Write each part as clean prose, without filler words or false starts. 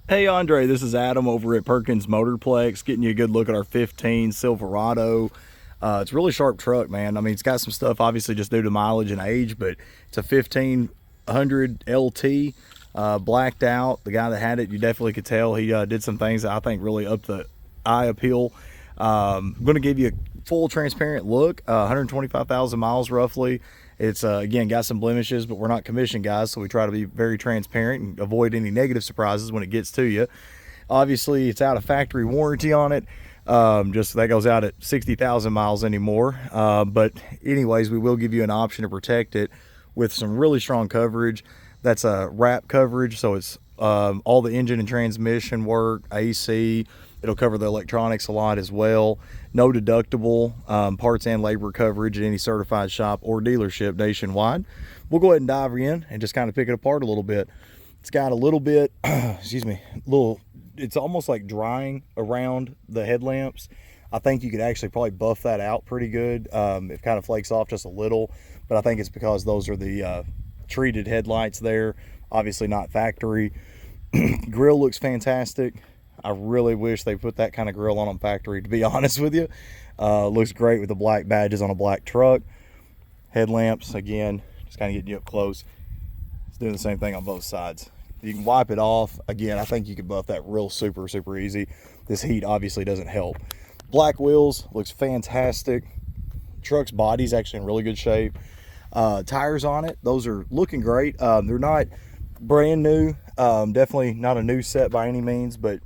Hey Andre, this is Adam over at Perkins Motorplex, getting you a good look at our 15 Silverado. It's a really sharp truck, man. I mean, it's got some stuff obviously just due to mileage and age, but it's a 1500 LT, blacked out. The guy that had it, you definitely could tell he did some things that I think really upped the eye appeal. I'm going to give you a full transparent look, 125,000 miles roughly. It's again got some blemishes, but we're not commission guys, so we try to be very transparent and avoid any negative surprises when it gets to you. Obviously, it's out of factory warranty on it. Just that goes out at 60,000 miles anymore. But anyways, we will give you an option to protect it with some really strong coverage. That's a wrap coverage, so it's all the engine and transmission work, AC. It'll cover the electronics a lot as well. No deductible, parts and labor coverage at any certified shop or dealership nationwide. We'll go ahead and dive in and just kind of pick it apart a little bit. It's got a little bit, it's almost like drying around the headlamps. I think you could actually probably buff that out pretty good. It kind of flakes off just a little, but I think it's because those are the treated headlights there, obviously not factory. Grill looks fantastic. I really wish they put that kind of grill on them factory, to be honest with you. Looks great with the black badges on a black truck. Headlamps, again, just kind of getting you up close. It's doing the same thing on both sides. You can wipe it off. Again, I think you could buff that real super easy. This heat obviously doesn't help. Black wheels, looks fantastic. Truck's body's actually in really good shape. Tires on it, those are looking great. They're not brand new. Definitely not a new set by any means, but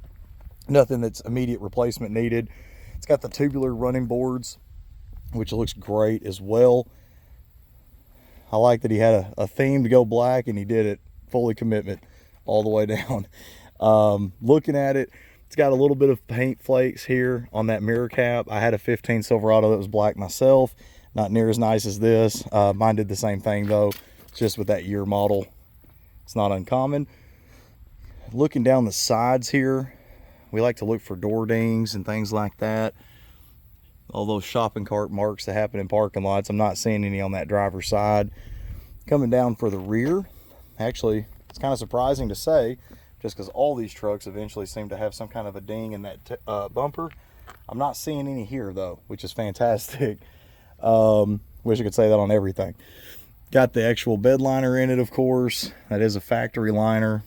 nothing that's immediate replacement needed. It's got the tubular running boards, which looks great as well. I like that he had a theme to go black, and he did it fully commitment all the way down. Looking at it, it's got a little bit of paint flakes here on that mirror cap. I had a 15 Silverado that was black myself, not near as nice as this. Mine did the same thing though, just with that year model. It's not uncommon. Looking down the sides here, we like to look for door dings and things like that. All those shopping cart marks that happen in parking lots, I'm not seeing any on that driver's side. Coming down for the rear, actually, it's kind of surprising to say, just because all these trucks eventually seem to have some kind of a ding in that bumper. I'm not seeing any here though, which is fantastic. Wish I could say that on everything. Got the actual bed liner in it, of course. That is a factory liner.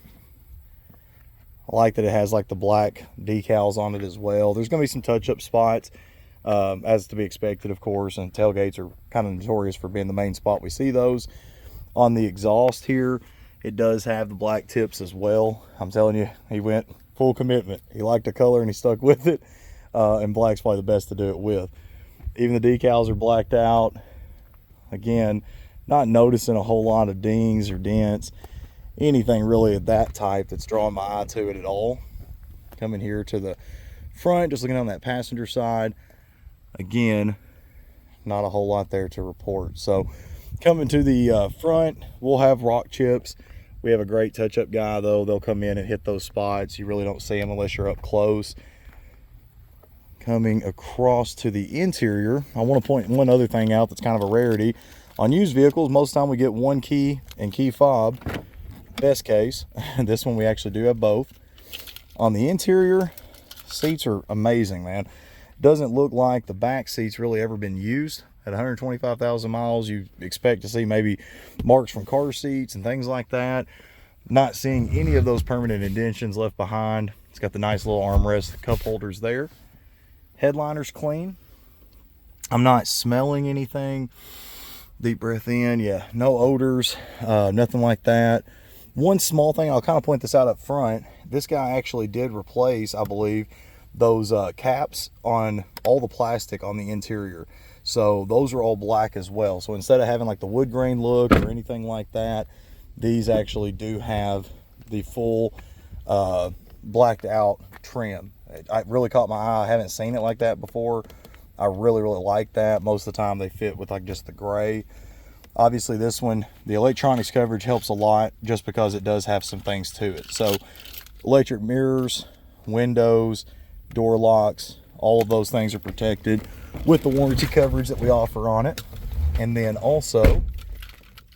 I like that it has like the black decals on it as well. There's going to be some touch-up spots, as to be expected, of course, and tailgates are kind of notorious for being the main spot we see those. On the exhaust here, it does have the black tips as well. I'm telling you, he went full commitment. He liked the color and he stuck with it, and black's probably the best to do it with. Even the decals are blacked out. Again, not noticing a whole lot of dings or dents, anything really of that type that's drawing my eye to it at all. Coming here to the front, just looking on that passenger side, again, not a whole lot there to report. So coming to the front, we'll have rock chips. We have a great touch-up guy though. They'll come in and hit those spots. You really don't see them unless you're up close. Coming across to the interior, I want to point one other thing out that's kind of a rarity. On used vehicles, most of the time we get one key and key fob. Best case. This one we actually do have both. On the interior, seats are amazing, man. Doesn't look like the back seats really ever been used. At 125,000 miles, you expect to see maybe marks from car seats and things like that. Not seeing any of those permanent indentions left behind. It's got the nice little armrest cup holders there. Headliner's clean. I'm not smelling anything. Deep breath in. Yeah, no odors, nothing like that. One small thing, I'll kind of point this out up front. This guy actually did replace, I believe, those caps on all the plastic on the interior. So those are all black as well. So instead of having like the wood grain look or anything like that, these actually do have the full blacked out trim. It really caught my eye. I haven't seen it like that before. I really like that. Most of the time they fit with like just the gray. Obviously this one, the electronics coverage helps a lot just because it does have some things to it. So electric mirrors, windows, door locks, all of those things are protected with the warranty coverage that we offer on it. And then also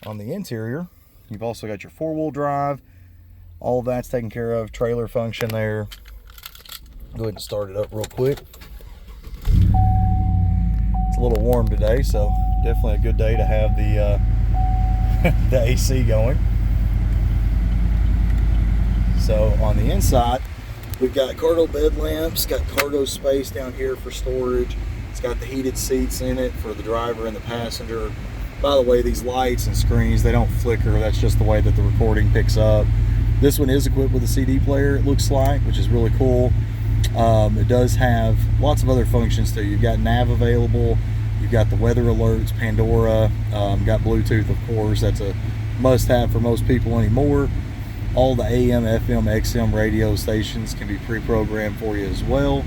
on the interior, you've also got your four-wheel drive, All of that's taken care of. Trailer function there. Go ahead and start it up real quick. It's a little warm today, so definitely a good day to have the the AC going. So on the inside, we've got cargo bed lamps, got cargo space down here for storage. It's got the heated seats in it for the driver and the passenger. By the way, these lights and screens, they don't flicker. That's just the way that the recording picks up. This one is equipped with a CD player, it looks like, which is really cool. It does have lots of other functions too. You've got nav available, you've got the weather alerts, Pandora, got Bluetooth, of course. That's a must-have for most people anymore. All the AM, FM, XM radio stations can be pre-programmed for you as well.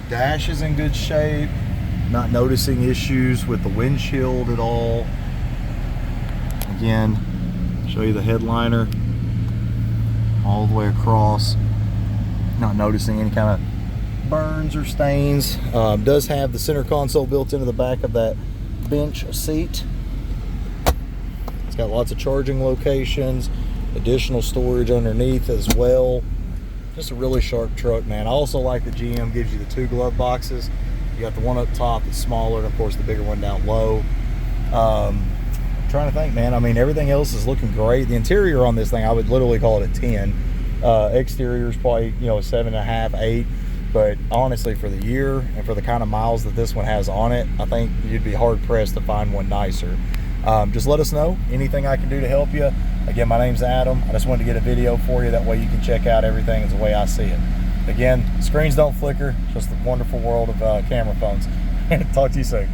Dash is in good shape. Not noticing issues with the windshield at all. Again, show you the headliner all the way across. Not noticing any kind of burns or stains. Does have the center console built into the back of that bench seat. It's got lots of charging locations, additional storage underneath as well. Just a really sharp truck, man. I also like that GM gives you the 2 glove boxes. You got the one up top that's smaller, and of course the bigger one down low. I'm trying to think, man. I mean, everything else is looking great. The interior on this thing, I would literally call it a 10. Exterior is probably, a 7.5, 8. But honestly, for the year and for the kind of miles that this one has on it, I think you'd be hard pressed to find one nicer. Just let us know anything I can do to help you. Again, my name's Adam. I just wanted to get a video for you. That way you can check out everything as the way I see it. Again, screens don't flicker. Just the wonderful world of camera phones. Talk to you soon.